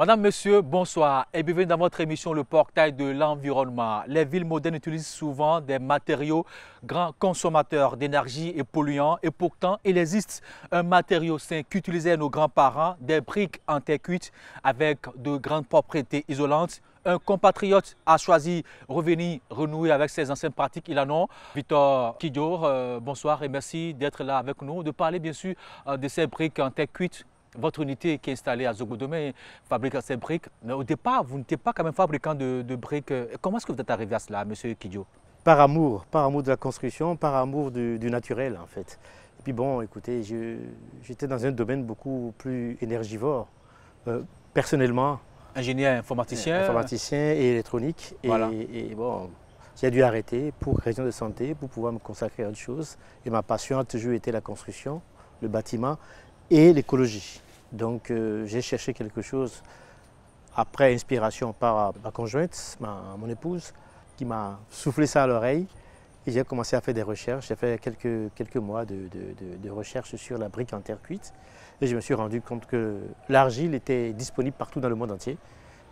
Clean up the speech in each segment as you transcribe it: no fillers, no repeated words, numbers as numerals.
Madame, Monsieur, bonsoir et bienvenue dans votre émission Le Portail de l'Environnement. Les villes modernes utilisent souvent des matériaux grands consommateurs d'énergie et polluants et pourtant il existe un matériau sain qu'utilisaient nos grands-parents, des briques en terre cuite avec de grandes propriétés isolantes. Un compatriote a choisi revenir renouer avec ses anciennes pratiques. Il en a. Victor Kidjo, bonsoir et merci d'être là avec nous, de parler bien sûr de ces briques en terre cuite. Votre unité qui est installée à Zogodomé fabrique ces briques. Mais au départ, vous n'étiez pas quand même fabricant de briques. Comment est-ce que vous êtes arrivé à cela, Monsieur Kidjo? Par amour de la construction, par amour du naturel en fait. Et puis bon, écoutez, j'étais dans un domaine beaucoup plus énergivore. Personnellement, Ingénieur informaticien. Informaticien et électronique. Voilà. Et bon, j'ai dû arrêter pour raison de santé, pour pouvoir me consacrer à autre chose. Et ma passion a toujours été la construction, le bâtiment et l'écologie. Donc j'ai cherché quelque chose après inspiration par ma conjointe, mon épouse, qui m'a soufflé ça à l'oreille. Et j'ai commencé à faire des recherches. J'ai fait quelques mois de recherche sur la brique en terre cuite. Et je me suis rendu compte que l'argile était disponible partout dans le monde entier.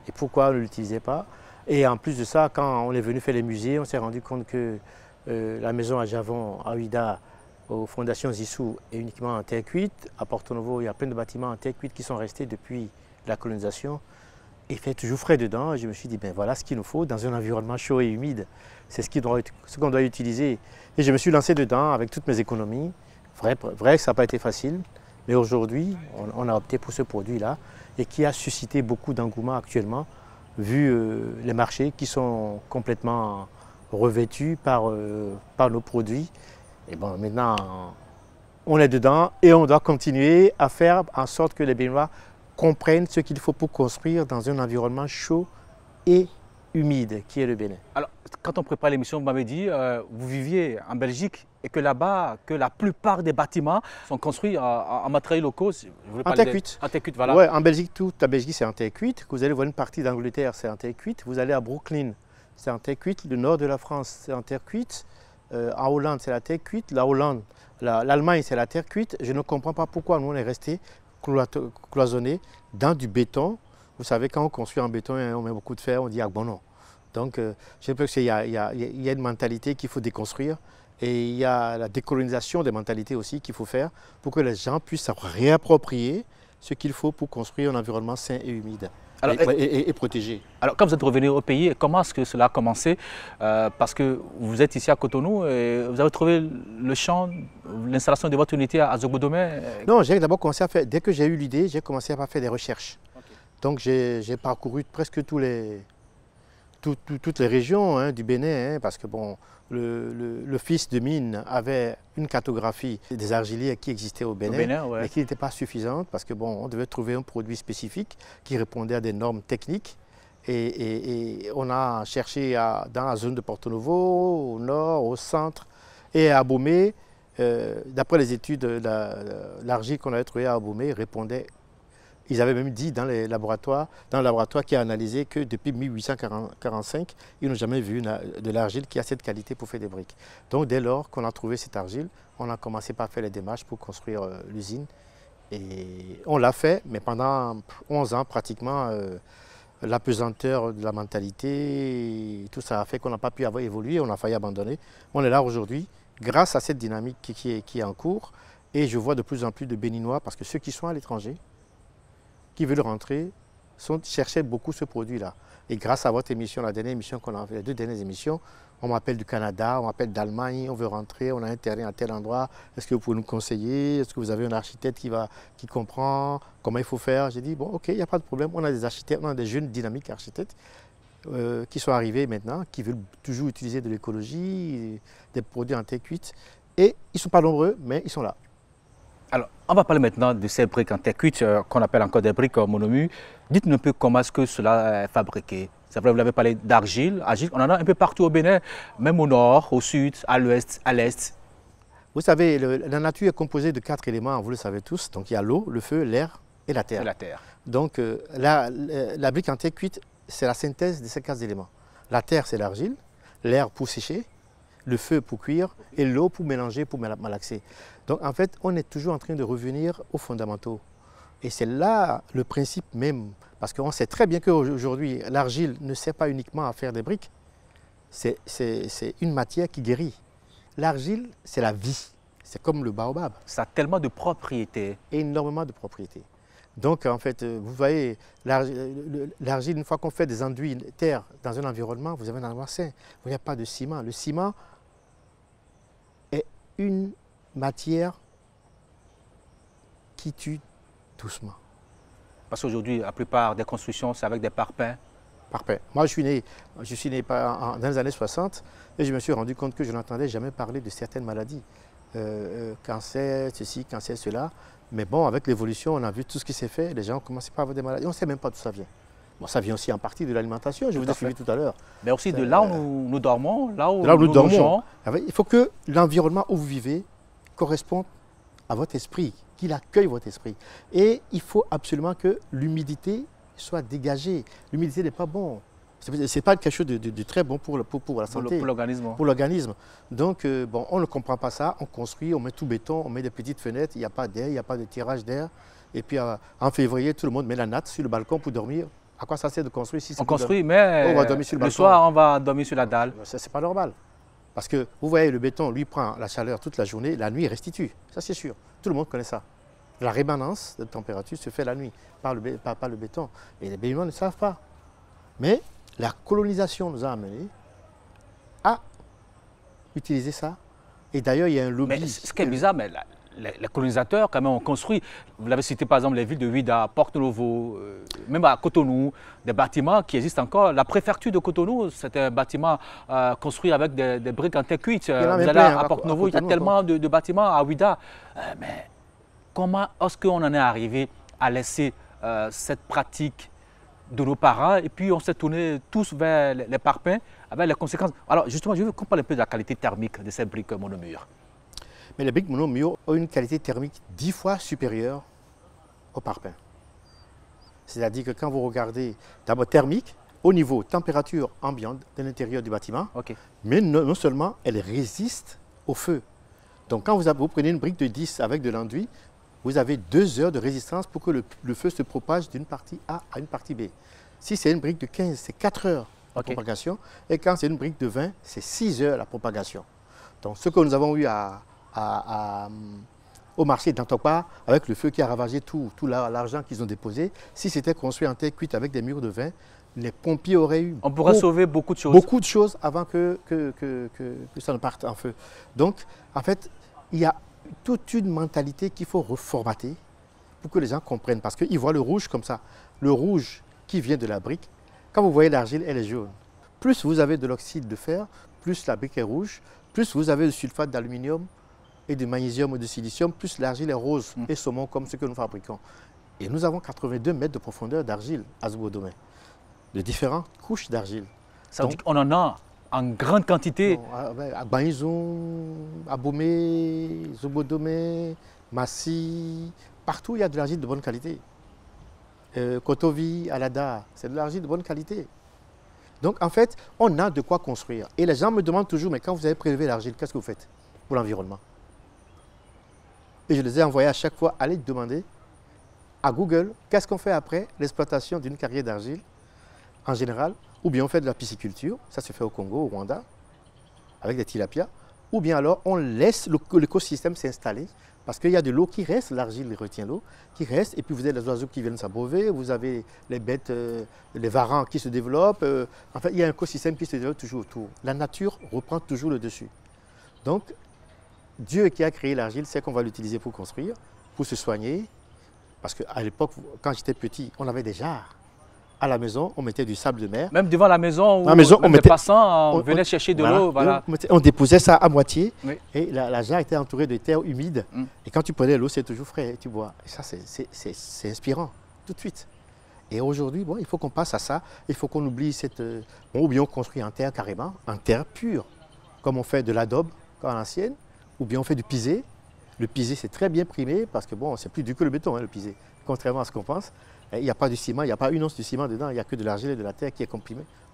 Et pourquoi on ne l'utilisait pas? Et en plus de ça, quand on est venu faire les musées, on s'est rendu compte que la maison à Javon, à Ouida, aux fondations Zissou est uniquement en terre cuite. À Porto Novo, il y a plein de bâtiments en terre cuite qui sont restés depuis la colonisation. Il fait toujours frais dedans. Et je me suis dit, ben voilà ce qu'il nous faut dans un environnement chaud et humide. C'est ce qu'on doit utiliser. Et je me suis lancé dedans avec toutes mes économies. Vrai que ça n'a pas été facile. Mais aujourd'hui, on a opté pour ce produit-là et qui a suscité beaucoup d'engouement actuellement, vu les marchés qui sont complètement revêtus par nos produits. Et bon, maintenant, on est dedans et on doit continuer à faire en sorte que les Béninois comprennent ce qu'il faut pour construire dans un environnement chaud et humide qui est le Bénin. Alors, quand on prépare l'émission, vous m'avez dit vous viviez en Belgique et que là-bas, que la plupart des bâtiments sont construits en matériaux locaux. En terre cuite. En terre cuite, voilà. Oui, en Belgique, toute la Belgique, c'est en terre cuite. Vous allez voir une partie d'Angleterre, c'est en terre cuite. Vous allez à Brooklyn, c'est en terre cuite. Le nord de la France, c'est en terre cuite. En Hollande, c'est la terre cuite. La Hollande, l'Allemagne, c'est la terre cuite. Je ne comprends pas pourquoi nous, on est resté cloisonnés dans du béton. Vous savez, quand on construit en béton, on met beaucoup de fer, on dit ah bon non. Donc, j'ai l'impression qu'il y a une mentalité qu'il faut déconstruire. Et il y a la décolonisation des mentalités aussi qu'il faut faire pour que les gens puissent réapproprier ce qu'il faut pour construire un environnement sain et humide. Alors, et protégé. Alors, quand vous êtes revenu au pays, comment est-ce que cela a commencé? Parce que vous êtes ici à Cotonou et vous avez trouvé le champ, l'installation de votre unité à Zogodomé? Non, j'ai d'abord commencé à faire, dès que j'ai eu l'idée, j'ai commencé à faire des recherches. Okay. Donc, j'ai parcouru presque toutes les régions du Bénin, parce que bon, l'office de mine avait une cartographie des argiliers qui existaient au Bénin, ouais. mais qui n'était pas suffisante parce que bon, on devait trouver un produit spécifique qui répondait à des normes techniques. Et on a cherché dans la zone de Porto Novo, au nord, au centre et à Abomey. D'après les études, l'argile qu'on avait trouvée à Abomey répondait. Ils avaient même dit dans le laboratoire qui a analysé que depuis 1845, ils n'ont jamais vu de l'argile qui a cette qualité pour faire des briques. Donc dès lors qu'on a trouvé cette argile, on a commencé par faire les démarches pour construire l'usine. Et on l'a fait, mais pendant 11 ans pratiquement, l'apesanteur de la mentalité, tout ça a fait qu'on n'a pas pu avoir évolué, on a failli abandonner. On est là aujourd'hui grâce à cette dynamique qui est en cours. Et je vois de plus en plus de Béninois, parce que ceux qui sont à l'étranger, qui veulent rentrer, cherchaient beaucoup ce produit-là. Et grâce à votre émission, la dernière émission qu'on a fait, les 2 dernières émissions, on m'appelle du Canada, on m'appelle d'Allemagne, on veut rentrer, on a un terrain à tel endroit, est-ce que vous pouvez nous conseiller? Est-ce que vous avez un architecte qui comprend comment il faut faire? J'ai dit, bon, ok, il n'y a pas de problème, on a des architectes, on a des jeunes dynamiques architectes qui sont arrivés maintenant, qui veulent toujours utiliser de l'écologie, des produits en terre cuite. Et ils ne sont pas nombreux, mais ils sont là. Alors, on va parler maintenant de ces briques en terre cuite qu'on appelle encore des briques monomu. Dites-nous un peu comment est-ce que cela est fabriqué. C'est vrai, vous avez parlé d'argile. On en a un peu partout au Bénin, même au nord, au sud, à l'ouest, à l'est. Vous savez, la nature est composée de 4 éléments, vous le savez tous. Donc il y a l'eau, le feu, l'air et la terre. Donc la brique en terre cuite, c'est la synthèse de ces 4 éléments. La terre, c'est l'argile, l'air pour sécher, le feu pour cuire et l'eau pour mélanger, pour malaxer. Donc en fait, on est toujours en train de revenir aux fondamentaux. Et c'est là le principe même, parce qu'on sait très bien qu'aujourd'hui, l'argile ne sert pas uniquement à faire des briques, c'est une matière qui guérit. L'argile, c'est la vie, c'est comme le baobab. Ça a tellement de propriétés. Énormément de propriétés. Donc, en fait, vous voyez, l'argile, une fois qu'on fait des enduits terre dans un environnement, vous avez un environnement sain. Il n'y a pas de ciment. Le ciment est une matière qui tue doucement. Parce qu'aujourd'hui, la plupart des constructions, c'est avec des parpaings. Parfait. Moi, je suis né dans les années 60 et je me suis rendu compte que je n'entendais jamais parler de certaines maladies. Cancer, ceci, cancer, cela. Mais bon, avec l'évolution, on a vu tout ce qui s'est fait. Les gens ont commencé par avoir des maladies. On ne sait même pas d'où ça vient. Bon, ça vient aussi en partie de l'alimentation, je vous ai suivi tout à l'heure. Mais aussi de là où nous dormons, là où nous dormons. logeons. Il faut que l'environnement où vous vivez corresponde à votre esprit, qu'il accueille votre esprit. Et il faut absolument que l'humidité soit dégagée. L'humidité n'est pas bon. Ce n'est pas quelque chose de très bon pour la santé. Pour l'organisme. Pour l'organisme. Donc, bon, on ne comprend pas ça. On construit, on met tout béton, on met des petites fenêtres, il n'y a pas d'air, il n'y a pas de tirage d'air. Et puis, en février, tout le monde met la natte sur le balcon pour dormir. À quoi ça sert de construire si on construit, mais on va dormir sur le balcon. Soir, on va dormir sur la dalle. Ce n'est pas normal. Parce que, vous voyez, le béton, lui, prend la chaleur toute la journée, la nuit, il restitue. Ça, c'est sûr. Tout le monde connaît ça. La rémanence de température se fait la nuit par le béton. Et les baigneurs ne savent pas. Mais la colonisation nous a amenés à utiliser ça. Et d'ailleurs, il y a un lobby. Mais ce qui est bizarre, mais les colonisateurs, quand même, ont construit. Vous l'avez cité par exemple, les villes de Ouidah, Porto-Novo, même à Cotonou, des bâtiments qui existent encore. La préfecture de Cotonou, c'est un bâtiment construit avec des briques en terre cuite. Vous allez à Porto-Novo, il y a tellement de bâtiments à Ouidah. Mais comment est-ce qu'on en est arrivé à laisser cette pratique de nos parents et puis on s'est tourné tous vers les parpaings avec les conséquences. Alors justement, je veux qu'on parle un peu de la qualité thermique de ces briques monomures. Mais les briques monomures ont une qualité thermique 10 fois supérieure aux parpaings. C'est-à-dire que quand vous regardez d'abord thermique, au niveau température ambiante de l'intérieur du bâtiment, mais non seulement elle résiste au feu. Donc quand vous prenez une brique de 10 avec de l'enduit, vous avez 2 heures de résistance pour que le feu se propage d'une partie A à une partie B. Si c'est une brique de 15, c'est 4 heures de propagation. Et quand c'est une brique de 20, c'est 6 heures la propagation. Donc ce que nous avons eu au marché d'Antokpa, avec le feu qui a ravagé tout l'argent qu'ils ont déposé, si c'était construit en terre cuite avec des murs de 20, les pompiers auraient eu... On pourrait sauver beaucoup de choses. Beaucoup de choses avant que ça ne parte en feu. Donc, en fait, il y a toute une mentalité qu'il faut reformater pour que les gens comprennent. Parce qu'ils voient le rouge comme ça. Le rouge qui vient de la brique, quand vous voyez l'argile, elle est jaune. Plus vous avez de l'oxyde de fer, plus la brique est rouge, plus vous avez le sulfate d'aluminium et de magnésium ou de silicium, plus l'argile est rose et saumon comme ce que nous fabriquons. Et nous avons 82 mètres de profondeur d'argile à Zobodomé, de différentes couches d'argile. Ça veut dire qu'on en a en grande quantité. À Banizon, à Bomé, Zobodomé, Massi, partout il y a de l'argile de bonne qualité. Kotovi, Alada, c'est de l'argile de bonne qualité. Donc en fait, on a de quoi construire. Et les gens me demandent toujours, mais quand vous avez prélevé l'argile, qu'est-ce que vous faites pour l'environnement? Et je les ai envoyés à chaque fois aller demander à Google, qu'est-ce qu'on fait après l'exploitation d'une carrière d'argile en général, ou bien on fait de la pisciculture, ça se fait au Congo, au Rwanda, avec des tilapias, ou bien alors on laisse l'écosystème s'installer, parce qu'il y a de l'eau qui reste, l'argile retient l'eau, qui reste, et puis vous avez les oiseaux qui viennent s'abreuver, vous avez les bêtes, les varans qui se développent, en fait il y a un écosystème qui se développe toujours autour. La nature reprend toujours le dessus. Donc, Dieu qui a créé l'argile sait qu'on va l'utiliser pour construire, pour se soigner, parce qu'à l'époque, quand j'étais petit, on avait des jarres. À la maison, on mettait du sable de mer. Même devant la maison, où les passants venaient chercher de l'eau. Voilà. On déposait ça à moitié, et la jarre était entourée de terre humide. Et quand tu prenais l'eau, c'est toujours frais, tu bois. Et ça, c'est inspirant, tout de suite. Et aujourd'hui, bon, il faut qu'on passe à ça. Il faut qu'on oublie cette... ou bien on construit en terre carrément, en terre pure, comme on fait de l'adobe, comme à l'ancienne, ou bien on fait du pisé. Le pisé, c'est très bien primé, parce que bon, c'est plus dur que le béton, hein, le pisé, contrairement à ce qu'on pense. Il n'y a pas de ciment, il n'y a pas une once de ciment dedans, il n'y a que de l'argile et de la terre qui est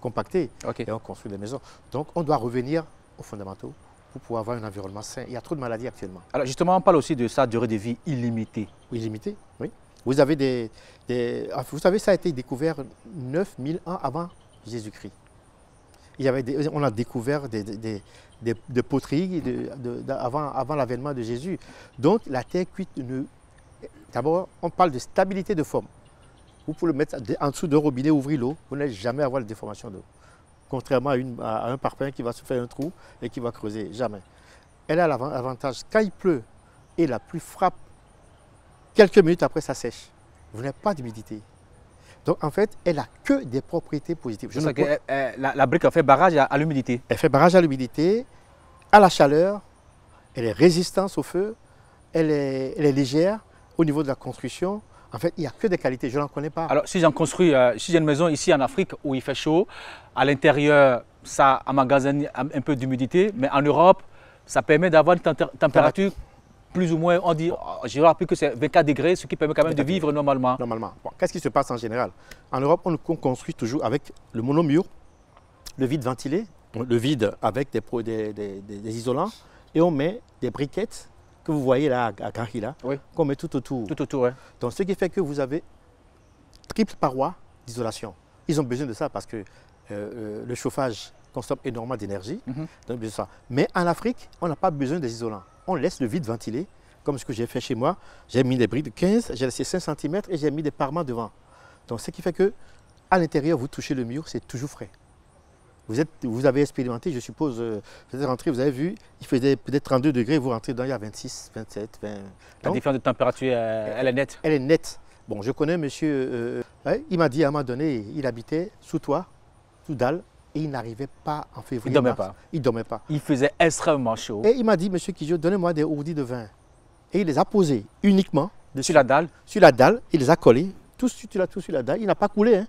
compactée. Et on construit des maisons. Donc on doit revenir aux fondamentaux pour pouvoir avoir un environnement sain. Il y a trop de maladies actuellement. Alors justement, on parle aussi de sa durée de vie illimitée. Illimitée, oui. Vous avez vous savez, ça a été découvert 9000 ans avant Jésus-Christ. On a découvert des poteries avant l'avènement de Jésus. Donc la terre cuite, d'abord, on parle de stabilité de forme. Vous pouvez le mettre en dessous d'un robinet, ouvrir l'eau, vous n'allez jamais avoir de déformation d'eau. Contrairement à un parpaing qui va se faire un trou et qui va creuser, jamais. Elle a l'avantage, quand il pleut et la pluie frappe, quelques minutes après ça sèche. Vous n'avez pas d'humidité. Donc en fait, elle n'a que des propriétés positives. La brique a fait barrage à l'humidité. Elle fait barrage à l'humidité, à la chaleur, elle est résistante au feu, elle est légère au niveau de la construction. En fait, il n'y a que des qualités, je n'en connais pas. Alors, si si j'ai une maison ici en Afrique où il fait chaud, à l'intérieur, ça emmagasine un peu d'humidité, mais en Europe, ça permet d'avoir une température plus ou moins, on dit, je rappelle que c'est 24 degrés, ce qui permet quand même de vivre normalement. Normalement. Bon, qu'est-ce qui se passe en général? En Europe, on construit toujours avec le monomure, le vide ventilé, le vide avec des isolants, et on met des briquettes que vous voyez là à Garilla, oui, qu'on met tout autour. Tout autour, oui. Donc, ce qui fait que vous avez triple paroi d'isolation. Ils ont besoin de ça parce que le chauffage consomme énormément d'énergie. Mais en Afrique, on n'a pas besoin des isolants. On laisse le vide ventilé, comme ce que j'ai fait chez moi. J'ai mis des briques de 15, j'ai laissé 5 cm et j'ai mis des parements devant. Donc, ce qui fait que à l'intérieur, vous touchez le mur, c'est toujours frais. Vous avez expérimenté, je suppose, vous êtes rentré, vous avez vu, il faisait peut-être 32 degrés, vous rentrez dedans, il y a 26, 27, 20. La différence de température, elle est nette. Elle est nette. Bon, je connais un monsieur, il m'a dit à un moment donné, il habitait sous toit, sous dalle, et il n'arrivait pas en février. Il ne dormait pas. Il ne dormait pas. Il faisait extrêmement chaud. Et il m'a dit, monsieur Kidjo, donnez-moi des ourdis de vin. Et il les a posés uniquement sur la dalle. Sur la dalle, il les a collés, tout sur la dalle, il n'a pas coulé. Hein.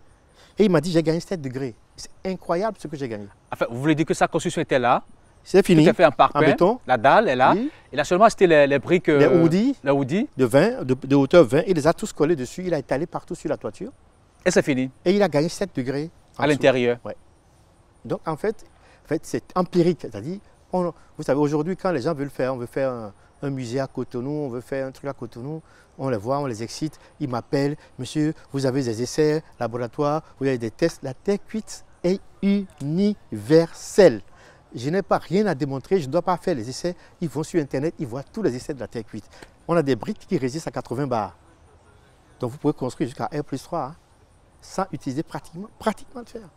Et il m'a dit, j'ai gagné 7 degrés. C'est incroyable ce que j'ai gagné. Enfin, vous voulez dire que sa construction était là? C'est fini. Tout est fait en parpaing, en béton. La dalle est là. Oui. Et là seulement, c'était les briques. Les houdis. De hauteur 20. Il les a tous collés dessus. Il a étalé partout sur la toiture. Et c'est fini. Et il a gagné 7 degrés. À l'intérieur. Ouais. Donc en fait c'est empirique. C'est-à-dire, vous savez, aujourd'hui, quand les gens veulent faire, on veut faire un musée à Cotonou, on veut faire un truc à Cotonou, on les voit, on les excite. Ils m'appellent, monsieur, vous avez des essais, laboratoire, vous avez des tests. La terre cuite est universelle. Je n'ai pas rien à démontrer, je ne dois pas faire les essais. Ils vont sur Internet, ils voient tous les essais de la terre cuite. On a des briques qui résistent à 80 bars. Donc vous pouvez construire jusqu'à R+3 hein, sans utiliser pratiquement le fer.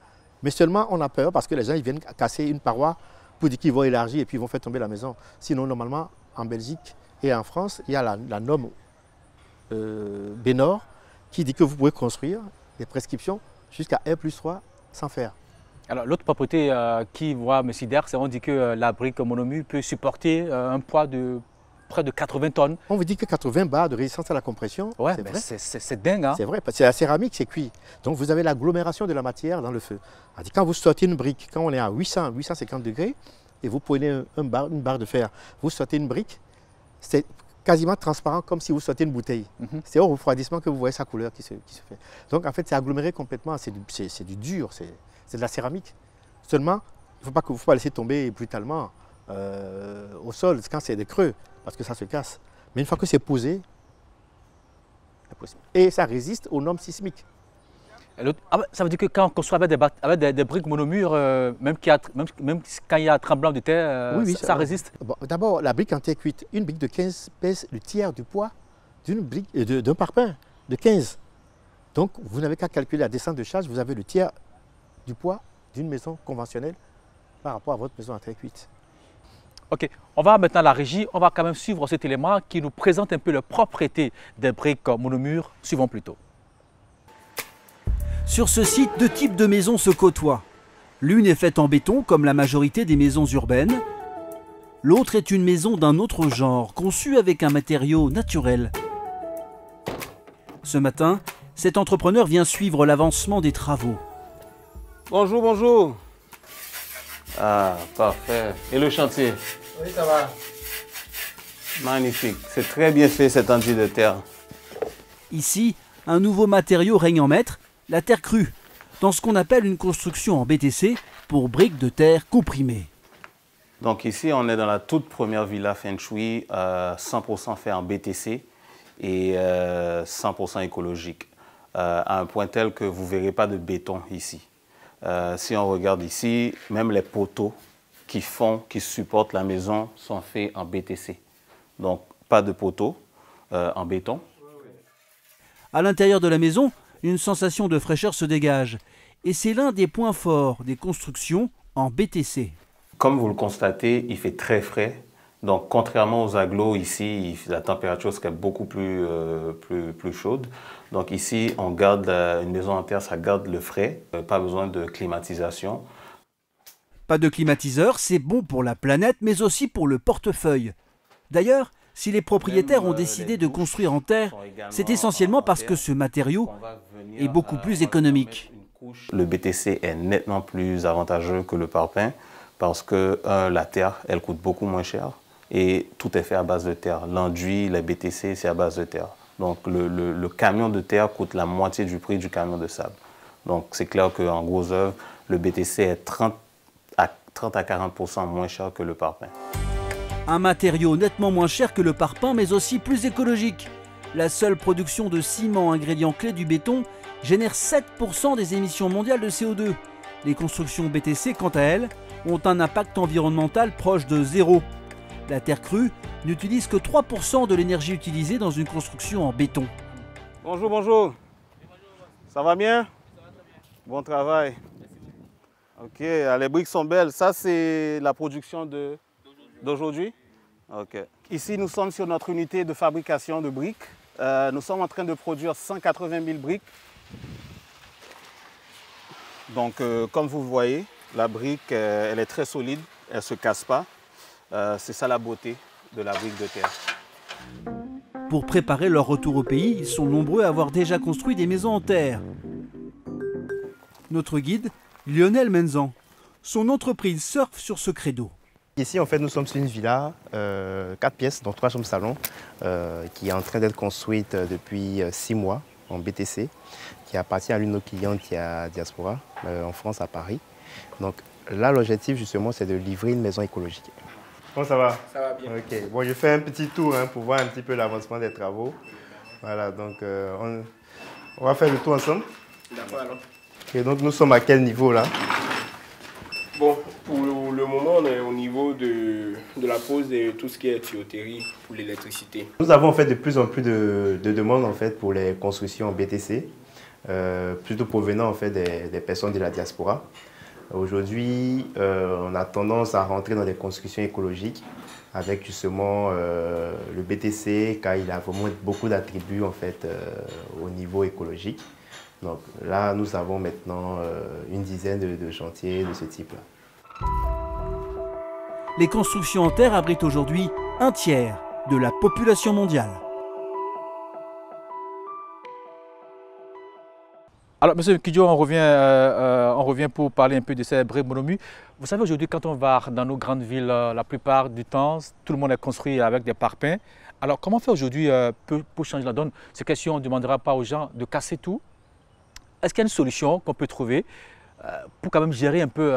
Mais seulement on a peur parce que les gens ils viennent casser une paroi pour dire qu'ils vont élargir et puis ils vont faire tomber la maison. Sinon, normalement, en Belgique et en France, il y a la norme Bénor qui dit que vous pouvez construire des prescriptions jusqu'à R+3 sans fer. Alors, l'autre propriété qui voit me sidère, c'est qu'on dit que la brique monomure peut supporter un poids de près de 80 tonnes. On vous dit que 80 bars de résistance à la compression, ouais, c'est dingue. Hein? C'est vrai, parce que la céramique, c'est cuit. Donc, vous avez l'agglomération de la matière dans le feu. Quand vous sortez une brique, quand on est à 850 degrés, et vous prenez une barre de fer, vous sortez une brique, c'est quasiment transparent comme si vous sortez une bouteille. C'est au refroidissement que vous voyez sa couleur qui se fait. Donc, en fait, c'est aggloméré complètement, c'est du dur, c'est de la céramque. Seulement, il ne faut pas laisser tomber brutalement au sol quand c'est des creux, parce que ça se casse. Mais une fois que c'est posé, c'est possible. Et ça résiste aux normes sismiques. Ça veut dire que quand on construit avec des briques monomures, même quand il y a un tremblement de terre, oui, ça résiste? Bon, d'abord, la brique en terre cuite, une brique de 15 pèse le tiers du poids d'un parpaing de 15. Donc, vous n'avez qu'à calculer la descente de charge, vous avez le tiers du poids d'une maison conventionnelle par rapport à votre maison en terre cuite. Ok, on va maintenant à la régie, on va quand même suivre cet élément qui nous présente un peu les propriétés des briques monomures. Suivons plutôt. Sur ce site, deux types de maisons se côtoient. L'une est faite en béton, comme la majorité des maisons urbaines. L'autre est une maison d'un autre genre, conçue avec un matériau naturel. Ce matin, cet entrepreneur vient suivre l'avancement des travaux. Bonjour, bonjour. Ah, parfait. Et le chantier? Oui, ça va. Magnifique. C'est très bien fait, cette enduit de terre. Ici, un nouveau matériau règne en maître, la terre crue, dans ce qu'on appelle une construction en BTC pour briques de terre comprimées. Donc ici, on est dans la toute première villa Feng Shui, 100% fait en BTC. et 100% écologique, à un point tel que vous ne verrez pas de béton ici. Si on regarde ici, même les poteaux qui supportent la maison sont faits en BTC. Donc, pas de poteaux en béton. À l'intérieur de la maison, une sensation de fraîcheur se dégage. Et c'est l'un des points forts des constructions en BTC. Comme vous le constatez, il fait très frais. Donc, contrairement aux agglos, ici, la température serait beaucoup plus chaude. Donc ici, on garde une maison en terre, ça garde le frais. Pas besoin de climatisation. Pas de climatiseur, c'est bon pour la planète, mais aussi pour le portefeuille. D'ailleurs, si les propriétaires ont décidé de construire en terre, c'est essentiellement parce que ce matériau est beaucoup plus économique. Le BTC est nettement plus avantageux que le parpaing parce que la terre, elle coûte beaucoup moins cher et tout est fait à base de terre. L'enduit, les BTC, c'est à base de terre. Donc le camion de terre coûte la moitié du prix du camion de sable. Donc c'est clair qu'en gros œuvre, le BTC est 30 à 40% moins cher que le parpaing. Un matériau nettement moins cher que le parpaing, mais aussi plus écologique. La seule production de ciment, ingrédient clé du béton, génère 7% des émissions mondiales de CO2. Les constructions BTC, quant à elles, ont un impact environnemental proche de zéro. La terre crue n'utilise que 3% de l'énergie utilisée dans une construction en béton. Bonjour, bonjour. Ça va bien? Bon travail. Ok, les briques sont belles. Ça, c'est la production d'aujourd'hui? Ok. Ici, nous sommes sur notre unité de fabrication de briques. Nous sommes en train de produire 180 000 briques. Donc, comme vous voyez, la brique, elle est très solide, elle ne se casse pas. C'est ça la beauté de la brique de terre. Pour préparer leur retour au pays, ils sont nombreux à avoir déjà construit des maisons en terre. Notre guide, Lionel Menzan, son entreprise surfe sur ce credo. Ici, en fait, nous sommes sur une villa, 4 pièces, dont 3 chambres salon, qui est en train d'être construite depuis 6 mois en BTC, qui appartient à l'une de nos clientes qui est à Diaspora, en France, à Paris. Donc là, l'objectif, justement, c'est de livrer une maison écologique. Comment ça va? Ça va bien. Ok, bon, je fais un petit tour pour voir un petit peu l'avancement des travaux. Voilà, donc on va faire le tour ensemble. D'accord, alors. Et donc, nous sommes à quel niveau là? Bon, pour le moment, on est au niveau de la pose de tout ce qui est tuyauterie pour l'électricité. Nous avons en fait de plus en plus de demandes en fait pour les constructions en BTC, plutôt provenant en fait des personnes de la diaspora. Aujourd'hui, on a tendance à rentrer dans des constructions écologiques avec justement le BTC, car il a vraiment beaucoup d'attributs en fait au niveau écologique. Donc là, nous avons maintenant une dizaine de chantiers de ce type-là. Les constructions en terre abritent aujourd'hui un tiers de la population mondiale. Alors, M. Kidjo, on revient pour parler un peu de ces briques monomu. Vous savez, aujourd'hui, quand on va dans nos grandes villes, la plupart du temps, tout le monde est construit avec des parpaings. Alors, comment faire aujourd'hui pour changer la donne? C'est question, on ne demandera pas aux gens de casser tout. Est-ce qu'il y a une solution qu'on peut trouver pour quand même gérer un peu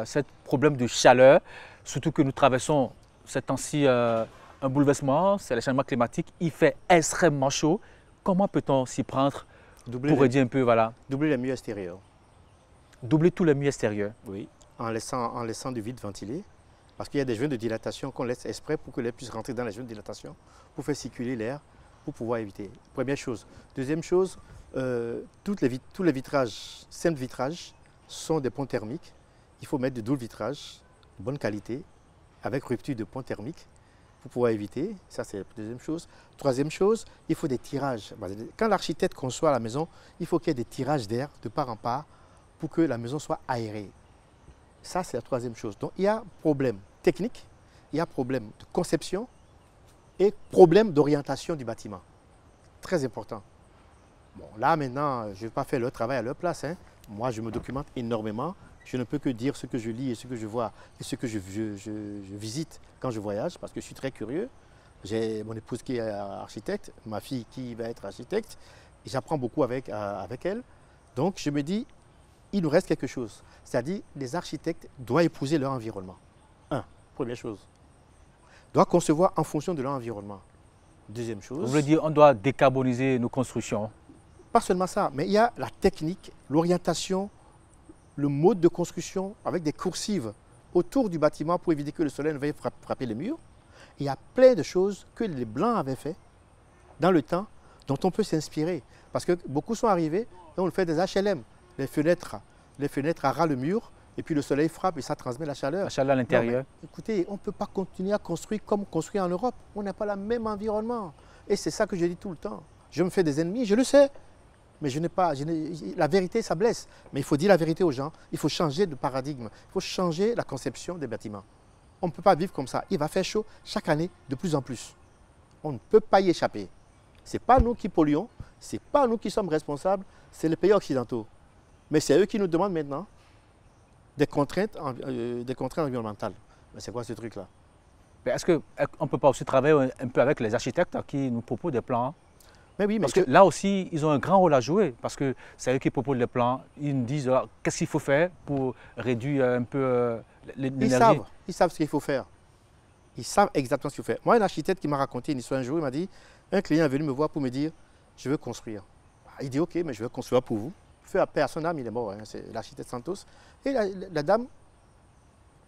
ce problème de chaleur, surtout que nous traversons ces temps-ci un bouleversement, c'est le changement climatique, il fait extrêmement chaud. Comment peut-on s'y prendre pour réduire un peu, voilà? Doubler les murs extérieurs. Doubler tous les murs extérieurs? Oui, en laissant du vide ventilé, parce qu'il y a des joints de dilatation qu'on laisse exprès pour que l'air puisse rentrer dans les joints de dilatation, pour faire circuler l'air, pour pouvoir éviter. Première chose. Deuxième chose, tous les vitrages, simples vitrages, sont des ponts thermiques. Il faut mettre de double vitrage, de bonne qualité, avec rupture de pont thermique, pour pouvoir éviter. Ça, c'est la deuxième chose. Troisième chose, il faut des tirages. Quand l'architecte conçoit la maison, il faut qu'il y ait des tirages d'air de part en part pour que la maison soit aérée. Ça, c'est la troisième chose. Donc, il y a problème technique, il y a problème de conception et problème d'orientation du bâtiment. Très important. Bon, là, maintenant, je ne vais pas faire leur travail à leur place. Moi, je me documente énormément. Je ne peux que dire ce que je lis et ce que je vois et ce que je visite quand je voyage parce que je suis très curieux. J'ai mon épouse qui est architecte, ma fille qui va être architecte. J'apprends beaucoup avec elle. Donc, je me dis, il nous reste quelque chose. C'est-à-dire, les architectes doivent épouser leur environnement. Première chose. Doivent concevoir en fonction de leur environnement. Deuxième chose. Vous voulez dire on doit décarboniser nos constructions? Pas seulement ça, mais il y a la technique, l'orientation, le mode de construction avec des coursives autour du bâtiment pour éviter que le soleil ne veuille frapper les murs. Il y a plein de choses que les Blancs avaient fait dans le temps dont on peut s'inspirer. Parce que beaucoup sont arrivés et on le fait des HLM. Les fenêtres à ras le mur et puis le soleil frappe et ça transmet la chaleur. La chaleur à l'intérieur. Écoutez, on ne peut pas continuer à construire comme construit en Europe. On n'a pas le même environnement. Et c'est ça que je dis tout le temps. Je me fais des ennemis, je le sais. Mais la vérité, ça blesse. Mais il faut dire la vérité aux gens. Il faut changer de paradigme. Il faut changer la conception des bâtiments. On ne peut pas vivre comme ça. Il va faire chaud chaque année de plus en plus. On ne peut pas y échapper. Ce n'est pas nous qui polluons. Ce n'est pas nous qui sommes responsables. C'est les pays occidentaux. Mais c'est eux qui nous demandent maintenant des contraintes environnementales. Mais c'est quoi ce truc-là? Est-ce qu'on ne peut pas aussi travailler un peu avec les architectes qui nous proposent des plans? Mais oui, parce que là aussi, ils ont un grand rôle à jouer, parce que c'est eux qui proposent les plans. Ils nous disent qu'est-ce qu'il faut faire pour réduire un peu l'énergie. Ils savent ce qu'il faut faire. Ils savent exactement ce qu'il faut faire. Moi, un architecte qui m'a raconté une histoire un jour, il m'a dit, un client est venu me voir pour me dire, je veux construire. Il dit, ok, mais je veux construire pour vous. Je fais appel à son âme, il est mort, hein, c'est l'architecte Santos. Et la dame,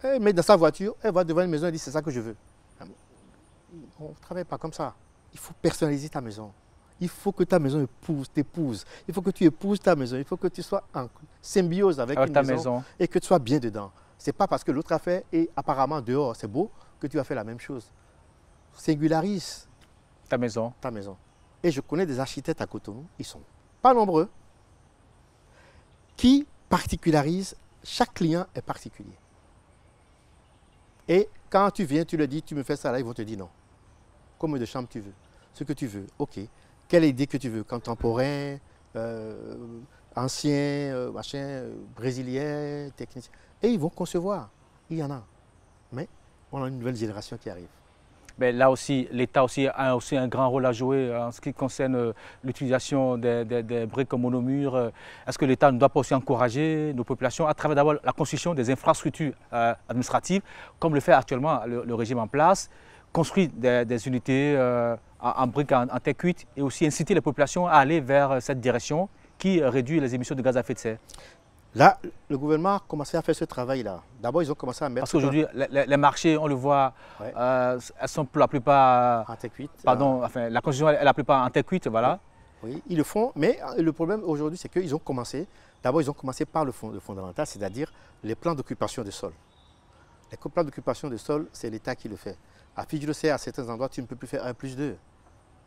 elle met dans sa voiture, elle va devant une maison, elle dit, c'est ça que je veux. On ne travaille pas comme ça. Il faut personnaliser ta maison. Il faut que ta maison t'épouse. Il faut que tu épouses ta maison. Il faut que tu sois en symbiose avec ta maison et que tu sois bien dedans. Ce n'est pas parce que l'autre a fait et apparemment dehors c'est beau que tu vas faire la même chose. Singularise ta maison. Et je connais des architectes à Cotonou, ils ne sont pas nombreux, qui particularisent. Chaque client est particulier. Et quand tu viens, tu leur dis, tu me fais ça là, ils vont te dire non. Combien de chambres tu veux? Ce que tu veux, ok. Quelle idée que tu veux? Contemporain, ancien, brésilien, technicien. Et ils vont concevoir. Il y en a. Mais on a une nouvelle génération qui arrive. Mais là aussi, l'État a aussi un grand rôle à jouer en ce qui concerne l'utilisation des briques comme monomures. Est-ce que l'État ne doit pas aussi encourager nos populations à travers d'abord la construction des infrastructures administratives, comme le fait actuellement le régime en place, construire des unités en briques en terre cuite et aussi inciter les populations à aller vers cette direction qui réduit les émissions de gaz à effet de serre? Là, le gouvernement a commencé à faire ce travail-là. D'abord, ils ont commencé à mettre... Parce qu'aujourd'hui, les marchés, on le voit, ouais. Elles sont pour la plupart... En terre cuite. Pardon, enfin, la construction est la plupart en terre cuite, voilà. Oui, ils le font, mais le problème aujourd'hui, c'est qu'ils ont commencé... D'abord, ils ont commencé par le fondamental, c'est-à-dire les plans d'occupation des sols. Les plans d'occupation des sols, c'est l'État qui le fait. À Fidjilocé, à certains endroits, tu ne peux plus faire 1+2.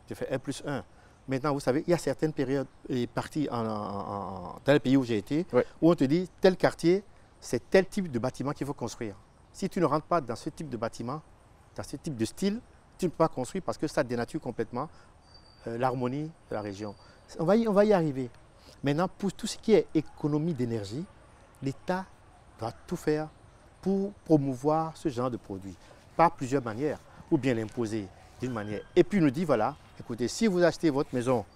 Tu fais 1+1. Maintenant, vous savez, il y a certaines périodes et parties dans les pays où j'ai été, ouais, où on te dit, tel quartier, c'est tel type de bâtiment qu'il faut construire. Si tu ne rentres pas dans ce type de bâtiment, dans ce type de style, tu ne peux pas construire parce que ça dénature complètement l'harmonie de la région. On va y arriver. Maintenant, pour tout ce qui est économie d'énergie, l'État doit tout faire pour promouvoir ce genre de produit, par plusieurs manières, ou bien l'imposer d'une manière. Et puis il nous dit, voilà, écoutez, si vous achetez votre maison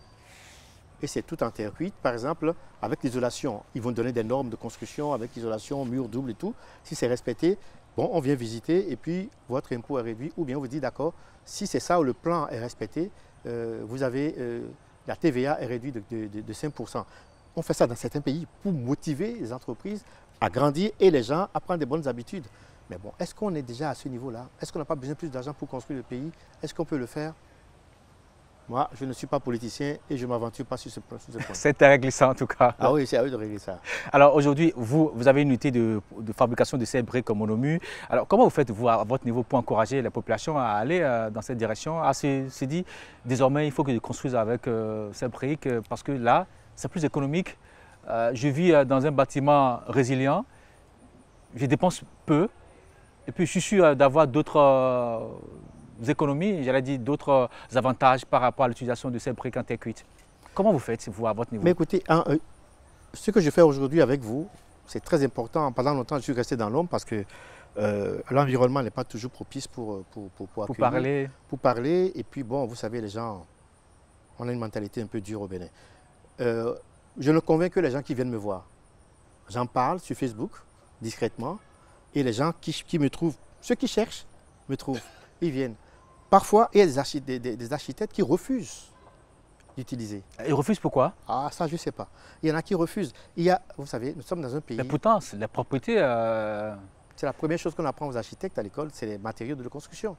et c'est tout en terre cuite, par exemple, avec l'isolation, ils vont donner des normes de construction avec isolation, mur double et tout. Si c'est respecté, bon, on vient visiter et puis votre impôt est réduit. Ou bien on vous dit, d'accord, si c'est ça ou le plan est respecté, vous avez, la TVA est réduite de 5%. On fait ça dans certains pays pour motiver les entreprises à grandir et les gens à prendre des bonnes habitudes. Mais bon, est-ce qu'on est déjà à ce niveau-là? Est-ce qu'on n'a pas besoin de plus d'argent pour construire le pays? Est-ce qu'on peut le faire? Moi, je ne suis pas politicien et je ne m'aventure pas sur ce point. C'est très glissant en tout cas. Ah oui, c'est à eux de régler ça. Alors aujourd'hui, vous avez une unité de fabrication de ces briques comme monomures. Alors comment vous faites, vous, à votre niveau, pour encourager la population à aller dans cette direction, à se dire, désormais, il faut que je construise avec ces briques parce que là, c'est plus économique. Je vis dans un bâtiment résilient, je dépense peu. Et puis je suis sûr d'avoir d'autres économies, j'allais dire d'autres avantages par rapport à l'utilisation de ces briques en terre cuite. Comment vous faites, vous, à votre niveau? Mais écoutez, ce que je fais aujourd'hui avec vous, c'est très important. Pendant longtemps, je suis resté dans l'ombre parce que l'environnement n'est pas toujours propice pour parler. Et puis, bon, vous savez, les gens, on a une mentalité un peu dure au Bénin. Je ne convainc que les gens qui viennent me voir. J'en parle sur Facebook, discrètement. Et les gens qui me trouvent, ceux qui cherchent, me trouvent. Ils viennent. Parfois, il y a des architectes qui refusent d'utiliser. Ils refusent pourquoi? Ah, ça, je ne sais pas. Il y en a qui refusent. Vous savez, nous sommes dans un pays... Mais pourtant, la propriété... C'est la première chose qu'on apprend aux architectes à l'école, c'est les matériaux de construction.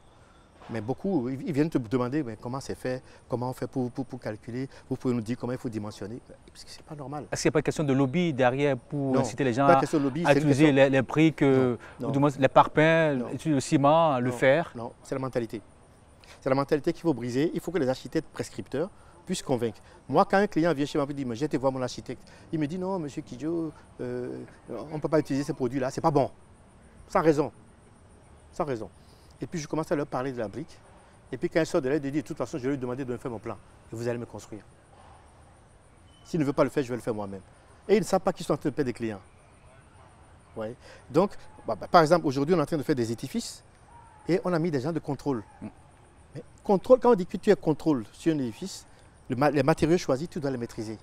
Mais beaucoup, ils viennent te demander mais comment c'est fait, comment on fait pour calculer, vous pouvez nous dire comment il faut dimensionner. Parce que ce n'est pas normal. Est-ce qu'il n'y a pas de question de lobby derrière pour inciter les gens à utiliser les briques, ou du moins les parpaings, le ciment, le fer? Non, c'est la mentalité. C'est la mentalité qu'il faut briser. Il faut que les architectes prescripteurs puissent convaincre. Moi, quand un client vient chez moi et dit, j'ai été voir mon architecte, il me dit, non, monsieur Kidjo, on ne peut pas utiliser ces produits-là, c'est pas bon. Sans raison. Sans raison. Et puis je commence à leur parler de la brique. Et puis quand ils sortent de là, ils disent, de toute façon, je vais lui demander de me faire mon plan. Et vous allez me construire. S'il ne veut pas le faire, je vais le faire moi-même. Et ils ne savent pas qu'ils sont en train de perdre des clients. Ouais. Donc, par exemple, aujourd'hui, on est en train de faire des édifices et on a mis des gens de contrôle. Mais contrôle, quand on dit que tu es contrôle sur un édifice, les matériaux choisis, tu dois les maîtriser.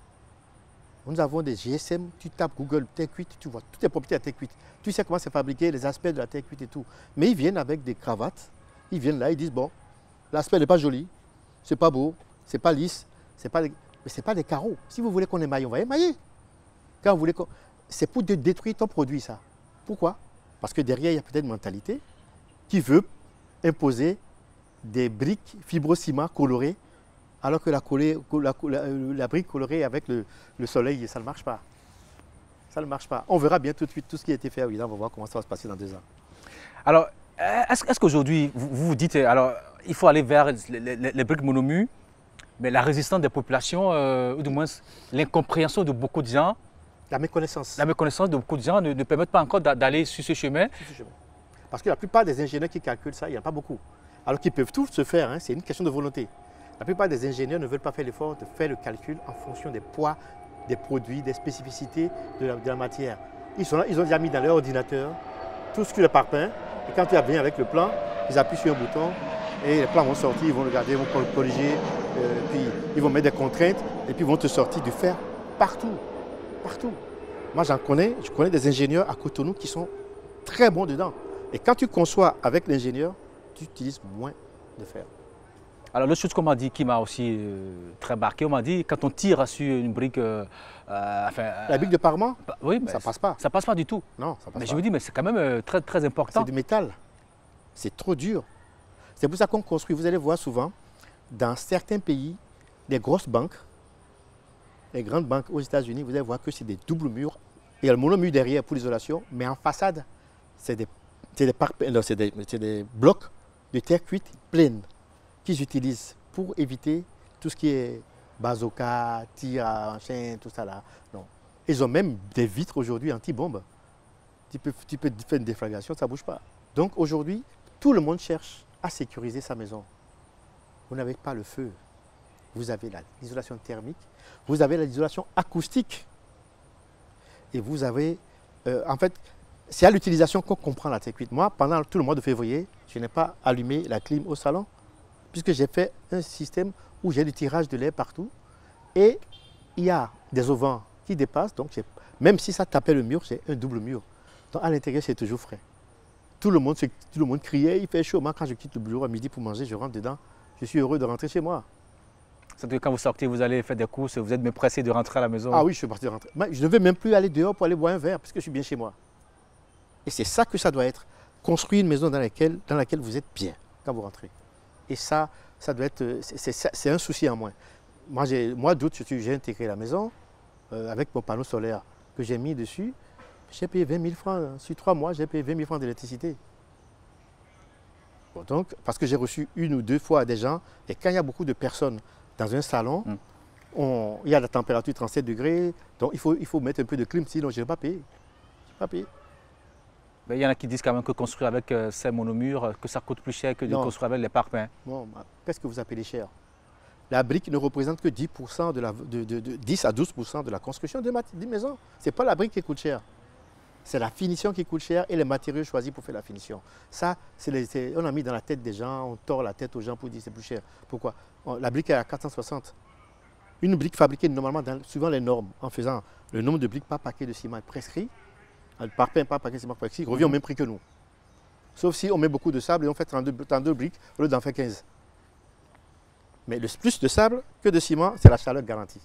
Nous avons des GSM, tu tapes Google terre cuite, tu vois toutes les propriétés à terre cuite. Tu sais comment c'est fabriqué, les aspects de la terre cuite et tout. Mais ils viennent avec des cravates, ils viennent là, ils disent bon, l'aspect n'est pas joli, c'est pas beau, c'est pas lisse, mais c'est pas des carreaux. Si vous voulez qu'on émaille, on va émailler. Quand vous voulez c'est pour détruire ton produit ça. Pourquoi? Parce que derrière, il y a peut-être une mentalité qui veut imposer des briques fibrociment colorées, alors que la brique colorée avec le soleil, ça ne marche pas. Ça ne marche pas. On verra bien tout de suite tout ce qui a été fait. On va voir comment ça va se passer dans 2 ans. Alors, est-ce qu'aujourd'hui, vous vous dites, alors, il faut aller vers les briques monomures, mais la résistance des populations, ou du moins l'incompréhension de beaucoup de gens, la méconnaissance de beaucoup de gens ne permettent pas encore d'aller sur ce chemin. Parce que la plupart des ingénieurs qui calculent ça, il n'y en a pas beaucoup. Alors qu'ils peuvent tous se faire, hein, c'est une question de volonté. La plupart des ingénieurs ne veulent pas faire l'effort de faire le calcul en fonction des poids, des produits, des spécificités de la matière. Ils ont déjà mis dans leur ordinateur tout ce que le parpaing, et quand tu as bien avec le plan, ils appuient sur un bouton et les plans vont sortir, ils vont regarder, ils vont corriger, puis ils vont mettre des contraintes et puis ils vont te sortir du fer partout, partout. Moi je connais des ingénieurs à Cotonou qui sont très bons dedans. Et quand tu conçois avec l'ingénieur, tu utilises moins de fer. Alors, l'autre chose qu'on m'a dit, qui m'a aussi très marqué, on m'a dit, quand on tire sur une brique... la brique de parement, oui, ça ne passe pas. Ça ne passe pas du tout. Non, ça passe pas. Mais je me dis, mais c'est quand même très, très important. C'est du métal. C'est trop dur. C'est pour ça qu'on construit. Vous allez voir souvent, dans certains pays, les grosses banques, les grandes banques aux États-Unis, vous allez voir que c'est des doubles murs. Il y a le monomur derrière pour l'isolation, mais en façade, c'est des blocs de terre cuite pleine qu'ils utilisent pour éviter tout ce qui est bazooka, tir à enchaîne, tout ça là. Non. Ils ont même des vitres aujourd'hui anti-bombes. Tu peux faire une déflagration, ça ne bouge pas. Donc aujourd'hui, tout le monde cherche à sécuriser sa maison. Vous n'avez pas le feu. Vous avez l'isolation thermique, vous avez l'isolation acoustique. Et vous avez, en fait, c'est à l'utilisation qu'on comprend la terre cuite. Moi, pendant tout le mois de février, je n'ai pas allumé la clim au salon, puisque j'ai fait un système où j'ai du tirage de l'air partout. Et il y a des auvents qui dépassent, donc même si ça tapait le mur, c'est un double mur. Donc à l'intérieur, c'est toujours frais. Tout le monde criait, il fait chaud. Moi, quand je quitte le bureau à midi pour manger, je rentre dedans. Je suis heureux de rentrer chez moi. C'est-à-dire que quand vous sortez, vous allez faire des courses, vous êtes même pressé de rentrer à la maison. Ah oui, je suis parti de rentrer. Mais je ne vais même plus aller dehors pour aller boire un verre, parce que je suis bien chez moi. Et c'est ça que ça doit être. Construire une maison dans laquelle vous êtes bien quand vous rentrez. Et ça doit être, c'est un souci en moins. Moi d'août, j'ai intégré la maison avec mon panneau solaire que j'ai mis dessus. J'ai payé 20 000 francs. Sur 3 mois, j'ai payé 20 000 francs d'électricité. Bon, donc, parce que j'ai reçu 1 ou 2 fois des gens, et quand il y a beaucoup de personnes dans un salon, il y a la température 37 degrés, donc il faut mettre un peu de clim, sinon je n'ai pas payé. Je n'ai pas payé. Mais il y en a qui disent quand même que construire avec ces monomures, que ça coûte plus cher que de construire avec les parpaings. Bon, qu'est-ce que vous appelez cher? La brique ne représente que 10% de 10 à 12% de la construction d'une maison. Ce n'est pas la brique qui coûte cher. C'est la finition qui coûte cher et les matériaux choisis pour faire la finition. Ça, on a mis dans la tête des gens, on tord la tête aux gens pour dire que c'est plus cher. Pourquoi? La brique est à 460. Une brique fabriquée normalement, suivant les normes, en faisant le nombre de briques par paquet de ciment prescrit, le parpaing par paquet de ciment prescrit, revient au même prix que nous. Sauf si on met beaucoup de sable et on fait 32 briques au lieu d'en faire 15. Mais le plus de sable que de ciment, c'est la chaleur garantie.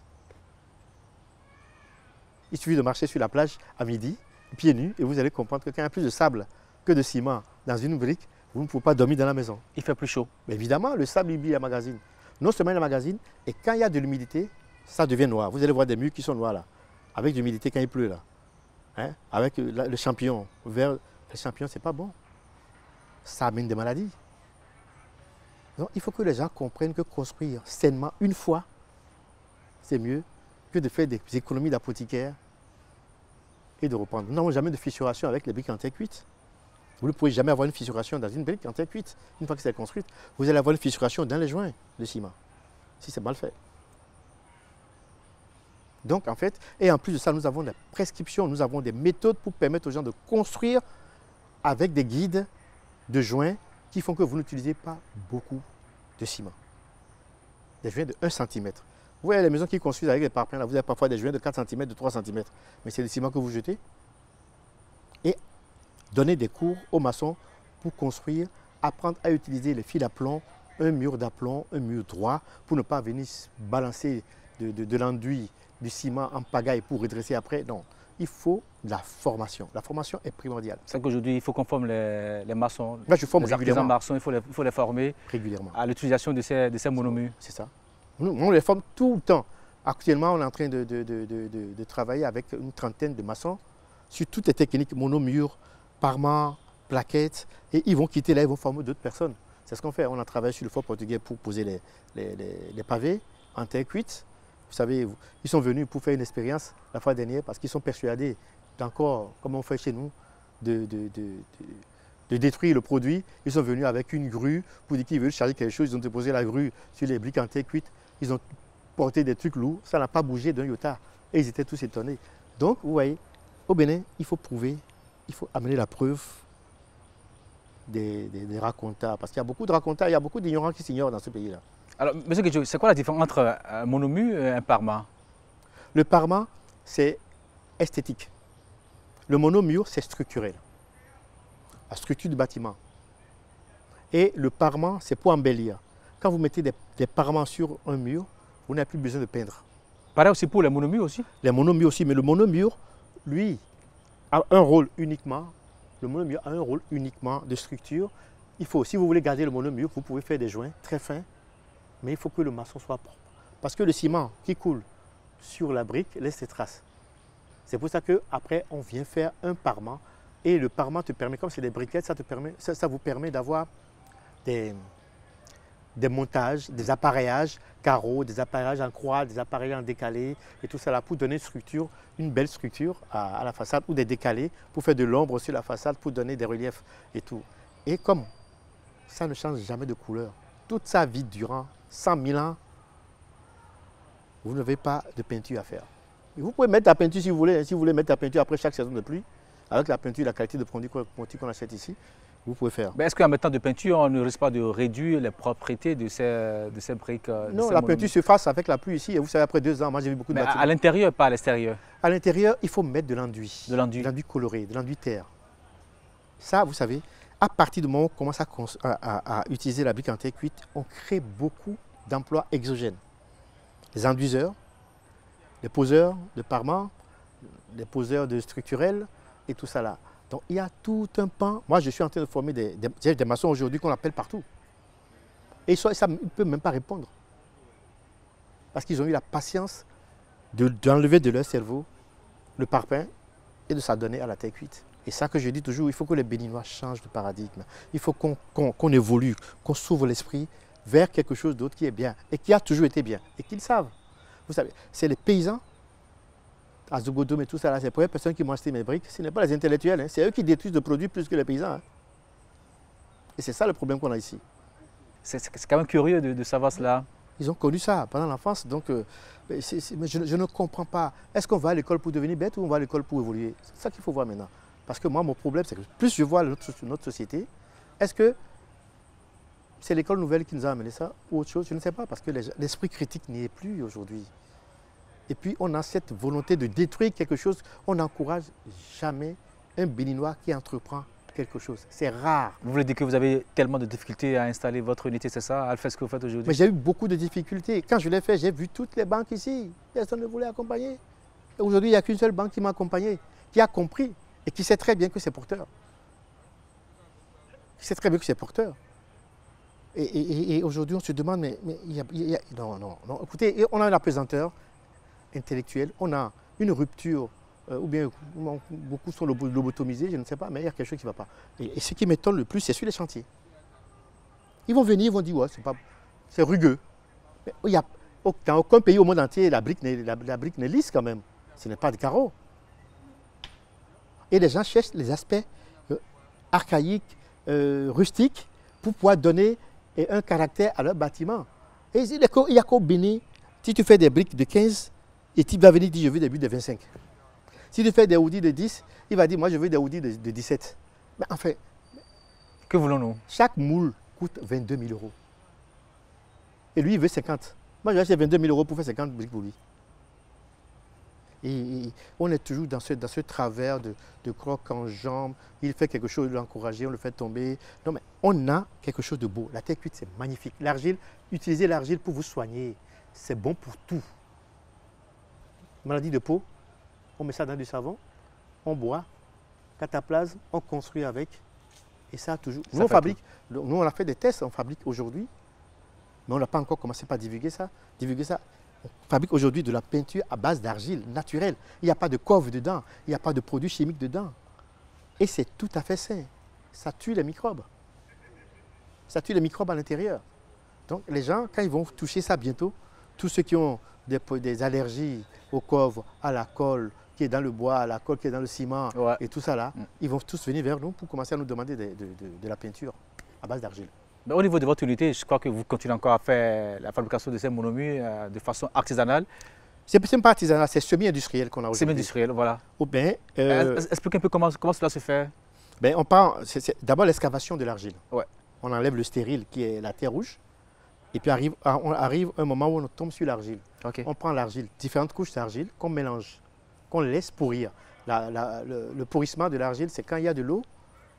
Il suffit de marcher sur la plage à midi, pieds nus, et vous allez comprendre que quand il y a plus de sable que de ciment dans une brique, vous ne pouvez pas dormir dans la maison. Il fait plus chaud. Mais évidemment, le sable, il emmagasine. Non seulement il emmagasine, et quand il y a de l'humidité, ça devient noir. Vous allez voir des murs qui sont noirs là, avec de l'humidité quand il pleut là. Hein? Avec le champignon vert, le champignon, c'est pas bon. Ça amène des maladies. Donc il faut que les gens comprennent que construire sainement une fois, c'est mieux que de faire des économies d'apothicaire et de reprendre. Nous n'avons jamais de fissuration avec les briques en terre cuite. Vous ne pouvez jamais avoir une fissuration dans une brique en terre cuite. Une fois que c'est construite, vous allez avoir une fissuration dans les joints de ciment, si c'est mal fait. Donc en fait, et en plus de ça, nous avons des prescriptions, nous avons des méthodes pour permettre aux gens de construire avec des guides de joints qui font que vous n'utilisez pas beaucoup de ciment. Des joints de 1 cm. Vous voyez les maisons qui construisent avec les parpaings, là, vous avez parfois des joints de 4 cm, de 3 cm. Mais c'est du ciment que vous jetez. Et donner des cours aux maçons pour construire, apprendre à utiliser les fils d'aplomb, un mur d'aplomb, un mur droit, pour ne pas venir balancer de l'enduit, du ciment en pagaille pour redresser après. Non, il faut de la formation. La formation est primordiale. C'est qu'aujourd'hui, il faut qu'on forme les maçons. Moi, je forme les artisans maçons, il faut les former régulièrement à l'utilisation de ces monomures. C'est ça. Nous, on les forme tout le temps. Actuellement, on est en train de travailler avec une trentaine de maçons sur toutes les techniques, monomure, parement, plaquettes. Et ils vont quitter là, ils vont former d'autres personnes. C'est ce qu'on fait. On a travaillé sur le fort portugais pour poser les pavés en terre cuite. Vous savez, ils sont venus pour faire une expérience la fois dernière parce qu'ils sont persuadés d'encore, comme on fait chez nous, de détruire le produit. Ils sont venus avec une grue pour dire qu'ils veulent charger quelque chose. Ils ont déposé la grue sur les briques en terre cuite. Ils ont porté des trucs lourds. Ça n'a pas bougé d'un iota. Et ils étaient tous étonnés. Donc, vous voyez, au Bénin, il faut prouver, il faut amener la preuve des racontars. Parce qu'il y a beaucoup de racontars, il y a beaucoup d'ignorants qui s'ignorent dans ce pays-là. Alors, M. Guedjo, c'est quoi la différence entre un monomure et un parement? Le parement, c'est esthétique. Le monomure, c'est structurel. La structure du bâtiment. Et le parement, c'est pour embellir. Quand vous mettez des parements sur un mur, vous n'avez plus besoin de peindre. Pareil aussi pour les monomures aussi? Les monomures aussi, mais le monomure, lui, a un rôle uniquement. Le monomure a un rôle uniquement de structure. Il faut, si vous voulez garder le monomure, vous pouvez faire des joints très fins, mais il faut que le maçon soit propre. Parce que le ciment qui coule sur la brique laisse ses traces. C'est pour ça qu'après, on vient faire un parement. Et le parement te permet, comme c'est des briquettes, ça vous permet d'avoir des montages, des appareillages carreaux, des appareillages en croix, des appareillages en décalé, et tout ça là pour donner une structure, une belle structure à la façade, ou des décalés pour faire de l'ombre sur la façade, pour donner des reliefs et tout. Et comme ça ne change jamais de couleur, toute sa vie durant 100 000 ans, vous n'avez pas de peinture à faire. Et vous pouvez mettre la peinture si vous voulez mettre la peinture après chaque saison de pluie, avec la peinture, la qualité de produit qu'on achète ici, vous pouvez faire. Est-ce qu'en mettant de peinture, on ne risque pas de réduire les propriétés de ces briques? Non, la peinture se fasse avec la pluie ici. Et vous savez, après 2 ans, moi j'ai vu beaucoup de bâtiments. À l'intérieur, pas à l'extérieur? À l'intérieur, il faut mettre de l'enduit. De l'enduit? De l'enduit coloré, de l'enduit terre. Ça, vous savez, à partir du moment où on commence à utiliser la brique en terre cuite, on crée beaucoup d'emplois exogènes. Les enduiseurs, les poseurs de parement, les poseurs de structurels et tout ça là. Donc il y a tout un pan. Moi je suis en train de former des maçons aujourd'hui qu'on appelle partout. Et ça, ils ne peuvent même pas répondre. Parce qu'ils ont eu la patience d'enlever de leur cerveau le parpaing et de s'adonner à la terre cuite. Et ça que je dis toujours, il faut que les Béninois changent de paradigme. Il faut qu'on évolue, qu'on s'ouvre l'esprit vers quelque chose d'autre qui est bien et qui a toujours été bien et qu'ils savent. Vous savez, c'est les paysans, à Zogodome et tout ça, c'est les premières personnes qui m'ont acheté mes briques. Ce n'est pas les intellectuels, hein. C'est eux qui détruisent le produit plus que les paysans. Hein. Et c'est ça le problème qu'on a ici. C'est quand même curieux de savoir cela. Ils ont connu ça pendant l'enfance, donc mais je ne comprends pas. Est-ce qu'on va à l'école pour devenir bête ou on va à l'école pour évoluer? C'est ça qu'il faut voir maintenant. Parce que moi, mon problème, c'est que plus je vois notre société, est-ce que c'est l'école nouvelle qui nous a amené ça ou autre chose? Je ne sais pas, parce que l'esprit critique n'y est plus aujourd'hui. Et puis, on a cette volonté de détruire quelque chose. On n'encourage jamais un Béninois qui entreprend quelque chose. C'est rare. Vous voulez dire que vous avez tellement de difficultés à installer votre unité, c'est ça, à faire ce que vous faites aujourd'hui? Mais j'ai eu beaucoup de difficultés. Quand je l'ai fait, j'ai vu toutes les banques ici. Personne ne voulait accompagner. Et aujourd'hui, il n'y a qu'une seule banque qui m'a accompagné, qui a compris et qui sait très bien que c'est porteur. Qui sait très bien que c'est porteur. Et aujourd'hui, on se demande, mais non. Écoutez, on a un apesanteur intellectuel, on a une rupture, ou bien beaucoup sont lobotomisés, je ne sais pas, mais il y a quelque chose qui ne va pas. Et ce qui m'étonne le plus, c'est sur les chantiers. Ils vont venir, ils vont dire, ouais, c'est rugueux. Mais dans aucun pays au monde entier, la brique n'est lisse quand même. Ce n'est pas de carreaux. Et les gens cherchent les aspects archaïques, rustiques, pour pouvoir donner un caractère à leur bâtiment. Et il y a qu'au Bénin, si tu fais des briques de 15, et tu vas venir dire, je veux des briques de 25. Si tu fais des houdis de 10, il va dire, moi je veux des houdis de 17. Mais enfin, que voulons-nous? Chaque moule coûte 22 000 euros. Et lui, il veut 50. Moi, je vais acheter 22 000 euros pour faire 50 briques pour lui. Et on est toujours dans ce travers de croque en jambe. Il fait quelque chose de l'encourager, on le fait tomber. Non, mais on a quelque chose de beau. La terre cuite, c'est magnifique. L'argile, utilisez l'argile pour vous soigner. C'est bon pour tout. Maladie de peau, on met ça dans du savon, on boit, cataplasme, on construit avec. Et ça, toujours. Nous, on fabrique. Nous, on a fait des tests, on fabrique aujourd'hui. Mais on n'a pas encore commencé par divulguer ça. On fabrique aujourd'hui de la peinture à base d'argile naturelle. Il n'y a pas de coffre dedans, il n'y a pas de produits chimiques dedans. Et c'est tout à fait sain. Ça tue les microbes. Ça tue les microbes à l'intérieur. Donc les gens, quand ils vont toucher ça bientôt, tous ceux qui ont des allergies au coffre, à la colle qui est dans le bois, à la colle qui est dans le ciment, ouais, et tout ça là, ils vont tous venir vers nous pour commencer à nous demander de la peinture à base d'argile. Au niveau de votre unité, je crois que vous continuez encore à faire la fabrication de ces monomures de façon artisanale. Ce n'est pas artisanal, c'est semi-industriel qu'on a aujourd'hui. Semi-industriel, voilà. Expliquez un peu comment cela se fait. On prend d'abord l'excavation de l'argile. Ouais. On enlève le stérile qui est la terre rouge. Et puis on arrive un moment où on tombe sur l'argile. Okay. On prend l'argile, différentes couches d'argile qu'on mélange, qu'on laisse pourrir. Le pourrissement de l'argile, c'est quand il y a de l'eau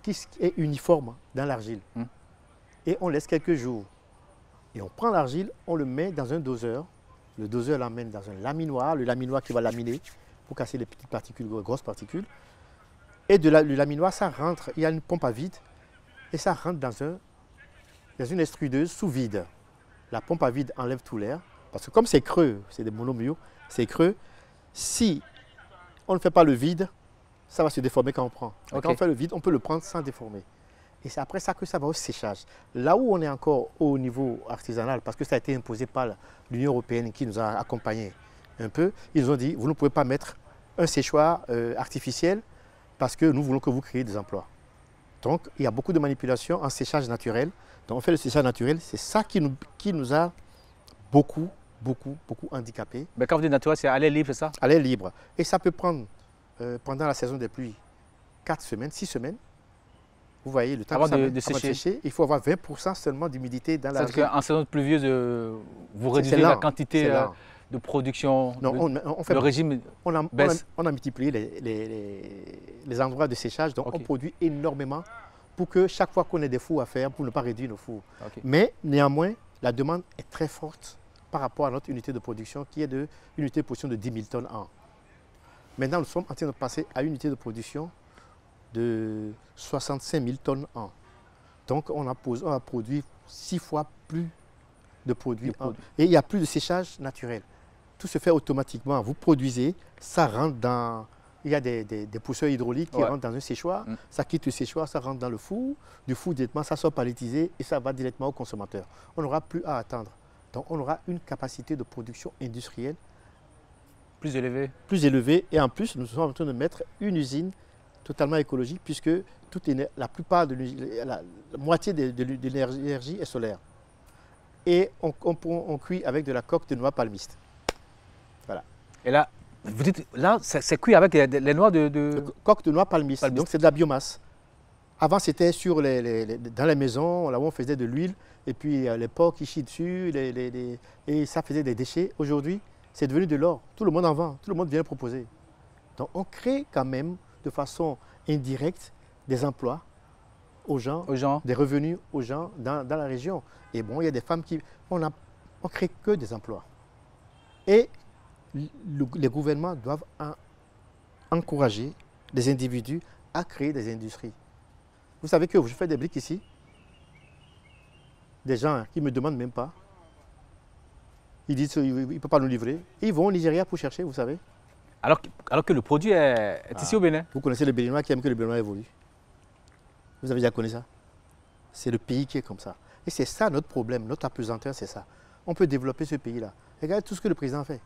qui est uniforme dans l'argile. Et on laisse quelques jours. Et on prend l'argile, on le met dans un doseur. Le doseur l'emmène dans un laminoir, le laminoir qui va laminer pour casser les petites particules, les grosses particules. Et le laminoir, ça rentre, il y a une pompe à vide, et ça rentre dans une extrudeuse sous vide. La pompe à vide enlève tout l'air, parce que comme c'est creux, c'est des monomures, c'est creux, si on ne fait pas le vide, ça va se déformer quand on prend. Okay. Quand on fait le vide, on peut le prendre sans déformer. Et c'est après ça que ça va au séchage. Là où on est encore au niveau artisanal, parce que ça a été imposé par l'Union européenne qui nous a accompagnés un peu, ils ont dit, vous ne pouvez pas mettre un séchoir artificiel parce que nous voulons que vous créez des emplois. Donc, il y a beaucoup de manipulations en séchage naturel. Donc, on fait le séchage naturel. C'est ça qui nous a beaucoup handicapés. Mais quand vous dites naturel, c'est à l'air libre, c'est ça? À l'air libre. Et ça peut prendre, pendant la saison des pluies, 4 semaines, 6 semaines. Vous voyez, le temps avant de sécher, il faut avoir 20% seulement d'humidité dans l'argile. C'est-à-dire qu'en saison pluvieuse, vous réduisez la quantité de production, non, le régime baisse. On a multiplié les endroits de séchage, donc on produit énormément pour que chaque fois qu'on ait des fours à faire, pour ne pas réduire nos fours. Mais néanmoins, la demande est très forte par rapport à notre unité de production qui est une unité de production de 10 000 tonnes an. Maintenant, nous sommes en train de passer à une unité de production de 65 000 tonnes an. Donc, on a produit 6 fois plus de produits. Et il n'y a plus de séchage naturel. Tout se fait automatiquement. Vous produisez, ça rentre dans... Il y a des pousseurs hydrauliques qui rentrent dans un séchoir. Ça quitte le séchoir, ça rentre dans le four. Du four, directement, ça sort palettisé et ça va directement au consommateur. On n'aura plus à attendre. Donc, on aura une capacité de production industrielle plus élevée. Et en plus, nous sommes en train de mettre une usine totalement écologique puisque la moitié de l'énergie est solaire. Et on cuit avec de la coque de noix palmiste. Voilà. Et là, vous dites, là, c'est cuit avec les noix de... Coque de noix palmiste. Donc c'est de la biomasse. Avant, c'était dans les maisons, là où on faisait de l'huile, et puis les porcs qui chient dessus, et ça faisait des déchets. Aujourd'hui, c'est devenu de l'or. Tout le monde en vend, tout le monde vient proposer. Donc on crée quand même de façon indirecte des emplois aux gens, des revenus aux gens dans la région. Et bon, il y a des femmes qui... On crée que des emplois. Et les gouvernements doivent encourager les individus à créer des industries. Vous savez que je fais des briques ici. Des gens qui ne me demandent même pas. Ils disent qu'ils ne peuvent pas nous livrer. Ils vont au Nigeria pour chercher, vous savez. Alors que le produit est ici au Bénin. Vous connaissez le Béninois qui aime que le Béninois évolue. Vous avez déjà connu ça? C'est le pays qui est comme ça. Et c'est ça notre problème, notre apesanteur, c'est ça. On peut développer ce pays-là. Regardez tout ce que le président fait.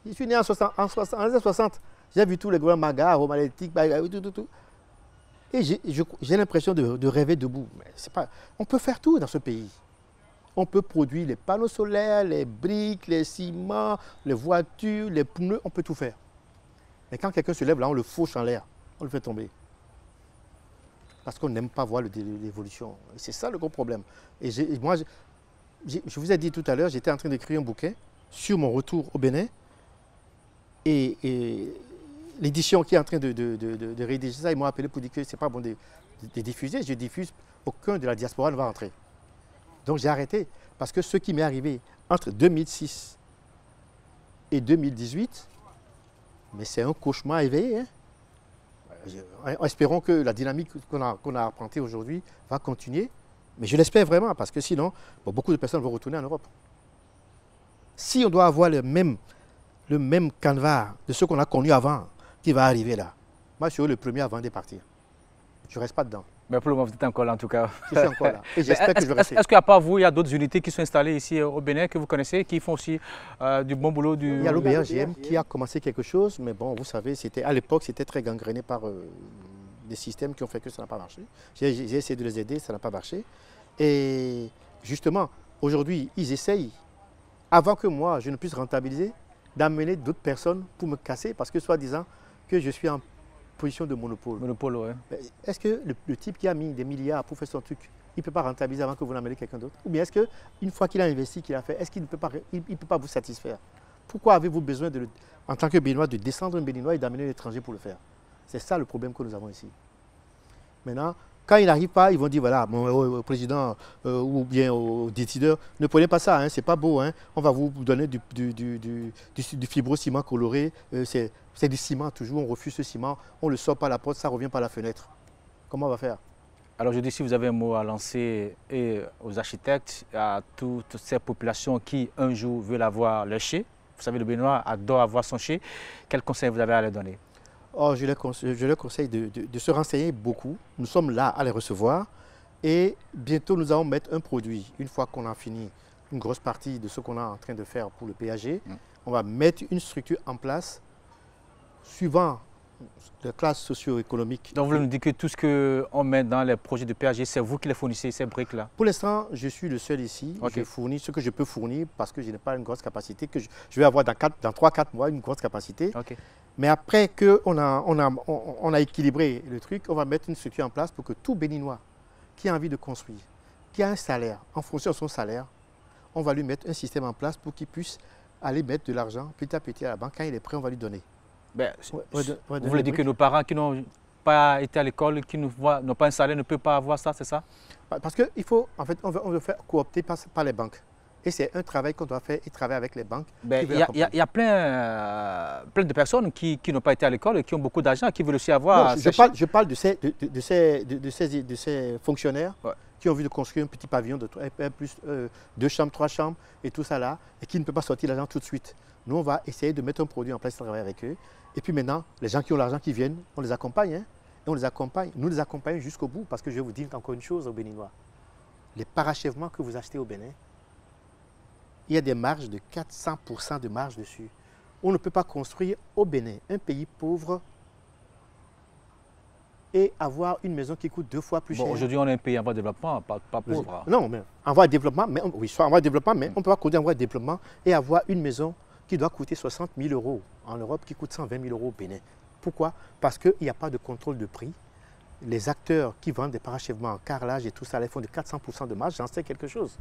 Je suis né en 1960. J'ai vu tous les grands magas, romanétiques, tout. Et j'ai l'impression de rêver debout. Mais c'est pas... On peut faire tout dans ce pays. On peut produire les panneaux solaires, les briques, les ciments, les voitures, les pneus, on peut tout faire. Mais quand quelqu'un se lève là, on le fauche en l'air, on le fait tomber. Parce qu'on n'aime pas voir l'évolution. Et c'est ça le gros problème. Et moi, je vous ai dit tout à l'heure, j'étais en train d'écrire un bouquin sur mon retour au Bénin. Et l'édition qui est en train de rédiger ça, ils m'ont appelé pour dire que ce n'est pas bon de diffuser. Je diffuse, aucun de la diaspora ne va rentrer. Donc j'ai arrêté. Parce que ce qui m'est arrivé entre 2006 et 2018, mais c'est un cauchemar éveillé. Hein. Espérons que la dynamique qu'on a empruntée aujourd'hui va continuer. Mais je l'espère vraiment, parce que sinon, beaucoup de personnes vont retourner en Europe. Si on doit avoir le même canevas de ce qu'on a connu avant, qui va arriver là, moi je serai le premier avant de partir. Je ne reste pas dedans. Mais pour le moment, vous êtes encore là en tout cas. Je suis encore là. Et j'espère que je vais rester. Est-ce qu'à part vous, il y a d'autres unités qui sont installées ici au Bénin que vous connaissez, qui font aussi du bon boulot Il y a l'OBRGM qui a commencé quelque chose, mais bon, vous savez, à l'époque, c'était très gangréné par des systèmes qui ont fait que ça n'a pas marché. J'ai essayé de les aider, ça n'a pas marché. Et justement, aujourd'hui, ils essayent, avant que moi, je ne puisse rentabiliser, d'amener d'autres personnes pour me casser, parce que soi-disant que je suis en position de monopole. Monopole, oui. Est-ce que le type qui a mis des milliards pour faire son truc, il ne peut pas rentabiliser avant que vous l'amenez quelqu'un d'autre? Ou bien est-ce qu'une fois qu'il a investi, qu'il a fait, est-ce qu'il ne peut pas vous satisfaire? Pourquoi avez-vous besoin, en tant que Béninois, de descendre un Béninois et d'amener l'étranger pour le faire? C'est ça le problème que nous avons ici. Maintenant, quand il n'arrive pas, ils vont dire, voilà, au président ou bien aux décideurs, ne prenez pas ça, hein, c'est pas beau, hein, on va vous donner du fibrociment coloré, c'est du ciment toujours, on refuse ce ciment, on ne le sort par la porte, ça revient par la fenêtre. Comment on va faire? Alors je dis, si vous avez un mot à lancer aux architectes, à toutes ces populations qui un jour veulent avoir leur chez, vous savez, le Béninois adore avoir son chez, quel conseil vous avez à leur donner? Oh, je leur conseille de se renseigner beaucoup. Nous sommes là à les recevoir et bientôt nous allons mettre un produit. Une fois qu'on a fini une grosse partie de ce qu'on est en train de faire pour le PAG, on va mettre une structure en place suivant les classes socio-économiques. Donc vous voulez nous dire que tout ce qu'on met dans les projets de PAG, c'est vous qui les fournissez, ces briques-là? Pour l'instant, je suis le seul ici. Okay. Je fournis ce que je peux fournir parce que je n'ai pas une grosse capacité, que je vais avoir dans 3-4 mois une grosse capacité. Okay. Mais après qu'on a équilibré le truc, on va mettre une structure en place pour que tout Béninois qui a envie de construire, qui a un salaire, en fonction de son salaire, on va lui mettre un système en place pour qu'il puisse aller mettre de l'argent petit à petit à la banque. Quand il est prêt, on va lui donner. Ben, vous voulez dire que nos parents qui n'ont pas été à l'école, qui n'ont pas un salaire, ne peuvent pas avoir ça, c'est ça? Parce qu'il faut, en fait, on veut faire coopter par les banques. Et c'est un travail qu'on doit faire et travailler avec les banques. Il y a plein de personnes qui n'ont pas été à l'école et qui ont beaucoup d'argent, qui veulent aussi avoir... Non, je parle de ces fonctionnaires qui ont envie de construire un petit pavillon de 2 chambres, 3 chambres et tout ça là, et qui ne peuvent pas sortir l'argent tout de suite. Nous, on va essayer de mettre un produit en place, travailler avec eux. Et puis maintenant, les gens qui ont l'argent qui viennent, on les accompagne. Hein, et on les accompagne. Nous les accompagnons jusqu'au bout parce que je vais vous dire encore une chose aux Béninois. Les parachèvements que vous achetez au Bénin, il y a des marges de 400% de marge dessus. On ne peut pas construire au Bénin, un pays pauvre, et avoir une maison qui coûte 2 fois plus cher. Aujourd'hui, on est un pays en voie de développement, pas pauvre. Non, mais en voie de développement, oui, soit en voie de développement, mais on ne peut pas construire en voie de développement et avoir une maison qui doit coûter 60 000 € en Europe, qui coûte 120 000 € au Bénin. Pourquoi? Parce qu'il n'y a pas de contrôle de prix. Les acteurs qui vendent des parachèvements en carrelage et tout ça, ils font de 400% de marge, j'en sais quelque chose.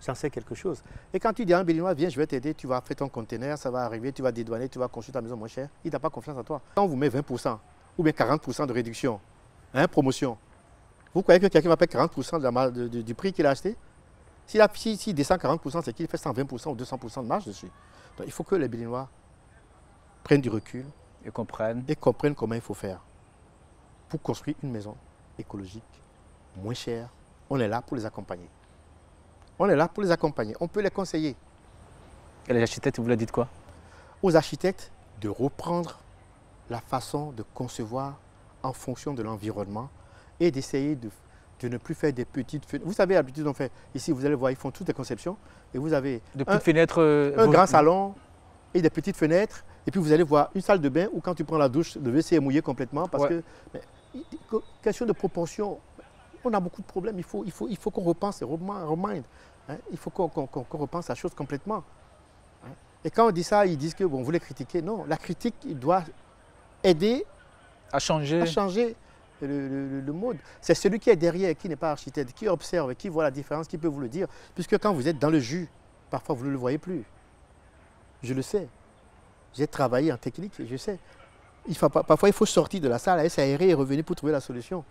J'en sais quelque chose. Et quand tu dis à un Béninois, viens, je vais t'aider, tu vas faire ton conteneur, ça va arriver, tu vas dédouaner, tu vas construire ta maison moins chère, il n'a pas confiance en toi. Quand on vous met 20% ou bien 40% de réduction, hein, promotion, Vous croyez que quelqu'un va payer 40% du prix qu'il a acheté? S'il descend 40%, c'est qu'il fait 120% ou 200% de marge dessus. Donc il faut que les Béninois prennent du recul Et comprennent. et comprennent comment il faut faire pour construire une maison écologique, moins chère. On est là pour les accompagner. On est là pour les accompagner. On peut les conseiller. Et les architectes, vous leur dites quoi? Aux architectes de reprendre la façon de concevoir en fonction de l'environnement et d'essayer de ne plus faire des petites fenêtres. Vous savez, d'habitude, on fait, ici, vous allez voir, ils font toutes les conceptions et vous avez De petites fenêtres. un grand salon et des petites fenêtres. Et puis vous allez voir une salle de bain où quand tu prends la douche, le WC est mouillé complètement parce que, question de proportion, on a beaucoup de problèmes. Il faut qu'on repense, remind. Hein, il faut qu'on repense la chose complètement. Hein. Et quand on dit ça, ils disent que bon, vous les critiquez. Non, la critique il doit aider à changer le mode. C'est celui qui est derrière, qui n'est pas architecte, qui observe, qui voit la différence, qui peut vous le dire. Puisque quand vous êtes dans le jus, parfois vous ne le voyez plus. Je le sais. J'ai travaillé en technique, je sais. Parfois, il faut sortir de la salle, s'aérer et revenir pour trouver la solution.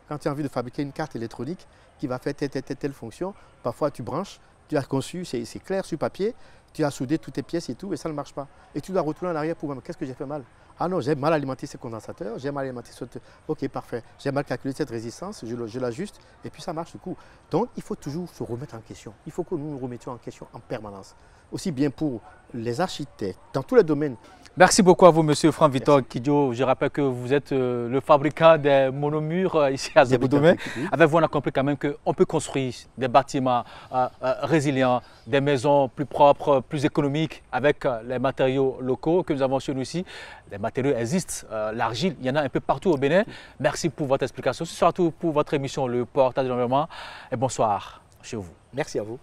Quand tu as envie de fabriquer une carte électronique qui va faire telle fonction, parfois tu branches, tu as conçu, c'est clair sur papier, tu as soudé toutes tes pièces et tout, et ça ne marche pas. Et tu dois retourner en arrière pour voir, qu'est-ce que j'ai fait mal? Ah non, j'ai mal alimenté ce condensateur, j'ai mal alimenté ce... Ok, parfait. J'ai mal calculé cette résistance, je l'ajuste, et puis ça marche du coup. Donc, il faut toujours se remettre en question. Il faut que nous nous remettions en question en permanence. Aussi bien pour les architectes, dans tous les domaines. Merci beaucoup à vous, monsieur Franck-Victor Kidjo. Je rappelle que vous êtes le fabricant des monomures ici à Zéboudoumé. Avec vous, on a compris quand même qu'on peut construire des bâtiments résilients, des maisons plus propres, plus économiques, avec les matériaux locaux que nous avons chez nous ici. Les matériaux existent, l'argile, il y en a un peu partout au Bénin. Merci pour votre explication, surtout pour votre émission Le Portail de l'Environnement. Et bonsoir chez vous. Merci à vous.